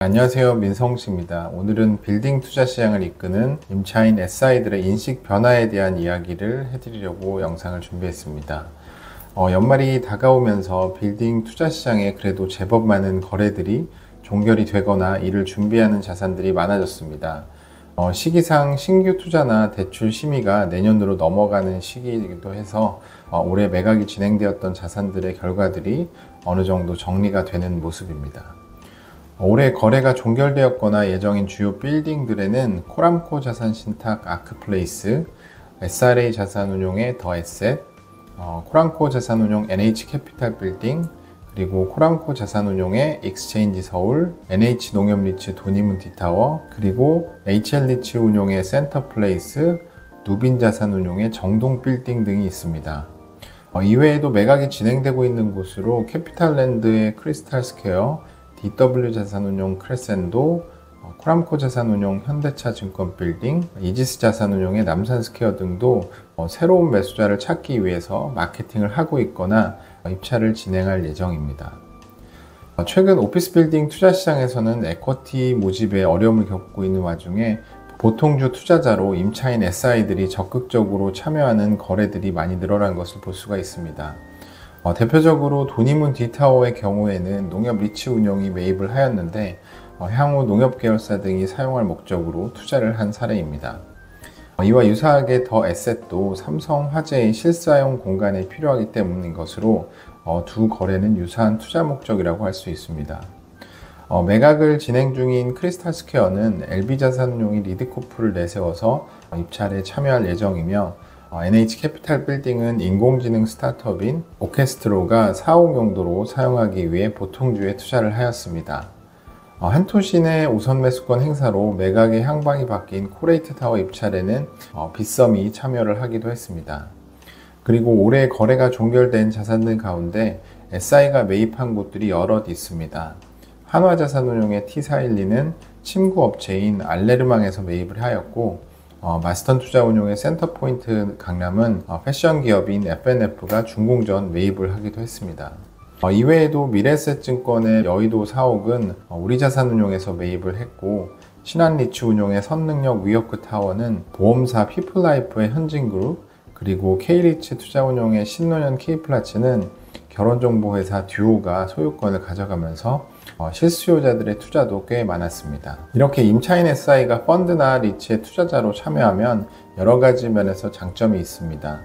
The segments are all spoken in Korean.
안녕하세요, 민성씨입니다. 오늘은 빌딩 투자 시장을 이끄는 임차인 SI들의 인식 변화에 대한 이야기를 해드리려고 영상을 준비했습니다. 연말이 다가오면서 빌딩 투자 시장에 그래도 제법 많은 거래들이 종결이 되거나 이를 준비하는 자산들이 많아졌습니다. 시기상 신규 투자나 대출 심의가 내년으로 넘어가는 시기이기도 해서 올해 매각이 진행되었던 자산들의 결과들이 어느 정도 정리가 되는 모습입니다. 올해 거래가 종결되었거나 예정인 주요 빌딩들에는 코람코 자산신탁 아크플레이스, SRA 자산운용의 더 에셋, 코람코 자산운용 NH캐피탈 빌딩, 그리고 코람코 자산운용의 익스체인지 서울, NH농협리츠 도니문티타워, 그리고 HL리츠 운용의 센터플레이스, 누빈자산운용의 정동빌딩 등이 있습니다. 이외에도 매각이 진행되고 있는 곳으로 캐피탈랜드의 크리스탈스퀘어, DW자산운용 크레센도, 코람코 자산운용 현대차증권 빌딩, 이지스 자산운용의 남산스퀘어 등도 새로운 매수자를 찾기 위해서 마케팅을 하고 있거나 입찰을 진행할 예정입니다. 최근 오피스 빌딩 투자 시장에서는 에쿼티 모집에 어려움을 겪고 있는 와중에 보통주 투자자로 임차인 SI들이 적극적으로 참여하는 거래들이 많이 늘어난 것을 볼 수가 있습니다. 대표적으로 도니문티타워의 경우에는 농협리츠 운용이 매입을 하였는데 향후 농협계열사 등이 사용할 목적으로 투자를 한 사례입니다. 이와 유사하게 더 에셋도 삼성화재의 실사용 공간에 필요하기 때문인 것으로 두 거래는 유사한 투자 목적이라고 할 수 있습니다. 매각을 진행 중인 크리스탈스퀘어는 LB자산운용이 리드코프를 내세워서 입찰에 참여할 예정이며 NH캐피탈 빌딩은 인공지능 스타트업인 오케스트로가 사옥 용도로 사용하기 위해 보통주에 투자를 하였습니다. 한토신의 우선 매수권 행사로 매각의 향방이 바뀐 코레이트 타워 입찰에는 빗썸이 참여를 하기도 했습니다. 그리고 올해 거래가 종결된 자산들 가운데 SI가 매입한 곳들이 여럿 있습니다. 한화자산운용의 T412는 침구업체인 알레르망에서 매입을 하였고 마스턴 투자운용의 센터포인트 강남은 패션 기업인 FNF가 준공전 매입을 하기도 했습니다. 이외에도 미래에셋증권의 여의도 사옥은 우리자산운용에서 매입을 했고, 신한리츠운용의 선능력 위워크 타워는 보험사 피플라이프의 현진그룹, 그리고 K리츠 투자운용의 신노년 K플라츠는 결혼정보회사 듀오가 소유권을 가져가면서 실수요자들의 투자도 꽤 많았습니다. 이렇게 임차인 SI가 펀드나 리츠의 투자자로 참여하면 여러 가지 면에서 장점이 있습니다.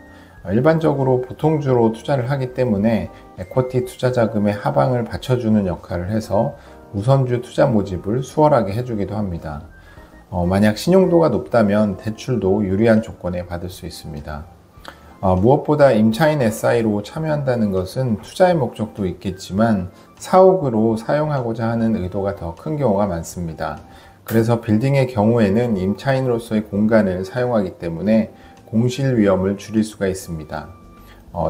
일반적으로 보통주로 투자를 하기 때문에 에쿼티 투자 자금의 하방을 받쳐주는 역할을 해서 우선주 투자 모집을 수월하게 해주기도 합니다. 만약 신용도가 높다면 대출도 유리한 조건에 받을 수 있습니다. 무엇보다 임차인 SI로 참여한다는 것은 투자의 목적도 있겠지만 사옥으로 사용하고자 하는 의도가 더 큰 경우가 많습니다. 그래서 빌딩의 경우에는 임차인으로서의 공간을 사용하기 때문에 공실 위험을 줄일 수가 있습니다.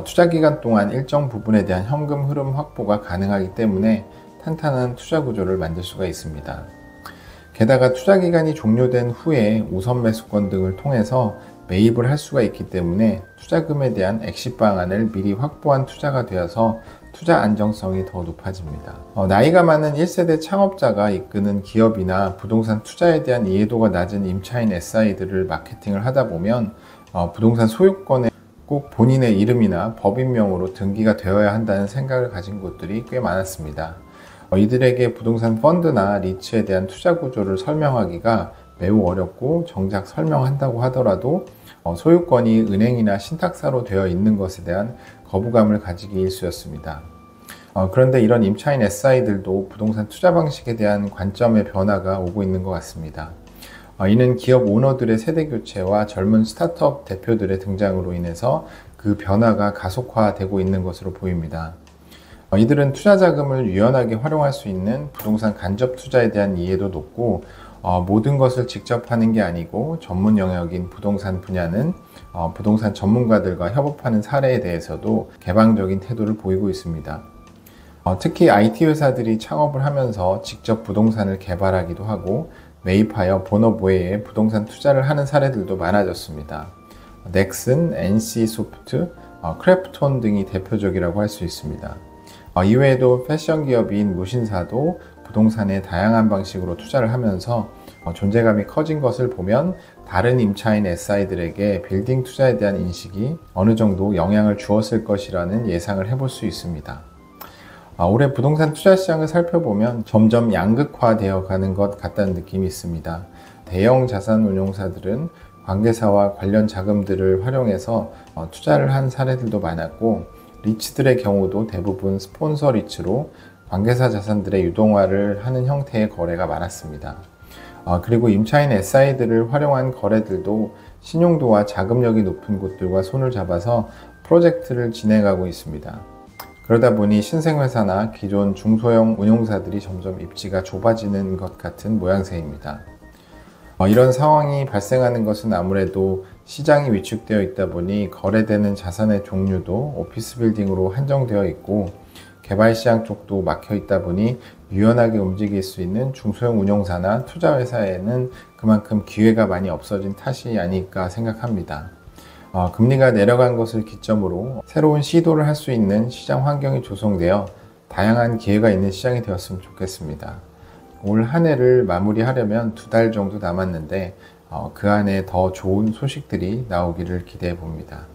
투자 기간 동안 일정 부분에 대한 현금 흐름 확보가 가능하기 때문에 탄탄한 투자 구조를 만들 수가 있습니다. 게다가 투자 기간이 종료된 후에 우선 매수권 등을 통해서 매입을 할 수가 있기 때문에 투자금에 대한 엑시 방안을 미리 확보한 투자가 되어서 투자 안정성이 더 높아집니다. 나이가 많은 1세대 창업자가 이끄는 기업이나 부동산 투자에 대한 이해도가 낮은 임차인 SI들을 마케팅을 하다 보면 부동산 소유권에 꼭 본인의 이름이나 법인명으로 등기가 되어야 한다는 생각을 가진 곳들이 꽤 많았습니다. 이들에게 부동산 펀드나 리츠에 대한 투자 구조를 설명하기가 매우 어렵고 정작 설명한다고 하더라도 소유권이 은행이나 신탁사로 되어 있는 것에 대한 거부감을 가지기 일쑤였습니다. 그런데 이런 임차인 SI들도 부동산 투자 방식에 대한 관점의 변화가 오고 있는 것 같습니다. 이는 기업 오너들의 세대 교체와 젊은 스타트업 대표들의 등장으로 인해서 그 변화가 가속화되고 있는 것으로 보입니다. 이들은 투자 자금을 유연하게 활용할 수 있는 부동산 간접 투자에 대한 이해도 높고 모든 것을 직접 하는 게 아니고 전문 영역인 부동산 분야는 부동산 전문가들과 협업하는 사례에 대해서도 개방적인 태도를 보이고 있습니다. 특히 IT 회사들이 창업을 하면서 직접 부동산을 개발하기도 하고 매입하여 본업 외에 부동산 투자를 하는 사례들도 많아졌습니다. 넥슨, NC소프트, 크래프톤 등이 대표적이라고 할 수 있습니다. 이외에도 패션 기업인 무신사도 부동산에 다양한 방식으로 투자를 하면서 존재감이 커진 것을 보면 다른 임차인 SI들에게 빌딩 투자에 대한 인식이 어느 정도 영향을 주었을 것이라는 예상을 해볼 수 있습니다. 올해 부동산 투자 시장을 살펴보면 점점 양극화되어 가는 것 같다는 느낌이 있습니다. 대형 자산 운용사들은 관계사와 관련 자금들을 활용해서 투자를 한 사례들도 많았고, 리츠들의 경우도 대부분 스폰서 리츠로 관계사 자산들의 유동화를 하는 형태의 거래가 많았습니다. 그리고 임차인 SI들을 활용한 거래들도 신용도와 자금력이 높은 곳들과 손을 잡아서 프로젝트를 진행하고 있습니다. 그러다 보니 신생회사나 기존 중소형 운용사들이 점점 입지가 좁아지는 것 같은 모양새입니다. 이런 상황이 발생하는 것은 아무래도 시장이 위축되어 있다 보니 거래되는 자산의 종류도 오피스 빌딩으로 한정되어 있고, 개발 시장 쪽도 막혀 있다 보니 유연하게 움직일 수 있는 중소형 운용사나 투자회사에는 그만큼 기회가 많이 없어진 탓이 아닐까 생각합니다. 금리가 내려간 것을 기점으로 새로운 시도를 할 수 있는 시장 환경이 조성되어 다양한 기회가 있는 시장이 되었으면 좋겠습니다. 올 한 해를 마무리하려면 2달 정도 남았는데 그 안에 더 좋은 소식들이 나오기를 기대해 봅니다.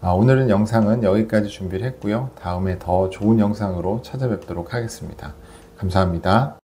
오늘은 영상은 여기까지 준비를 했고요. 다음에 더 좋은 영상으로 찾아뵙도록 하겠습니다. 감사합니다.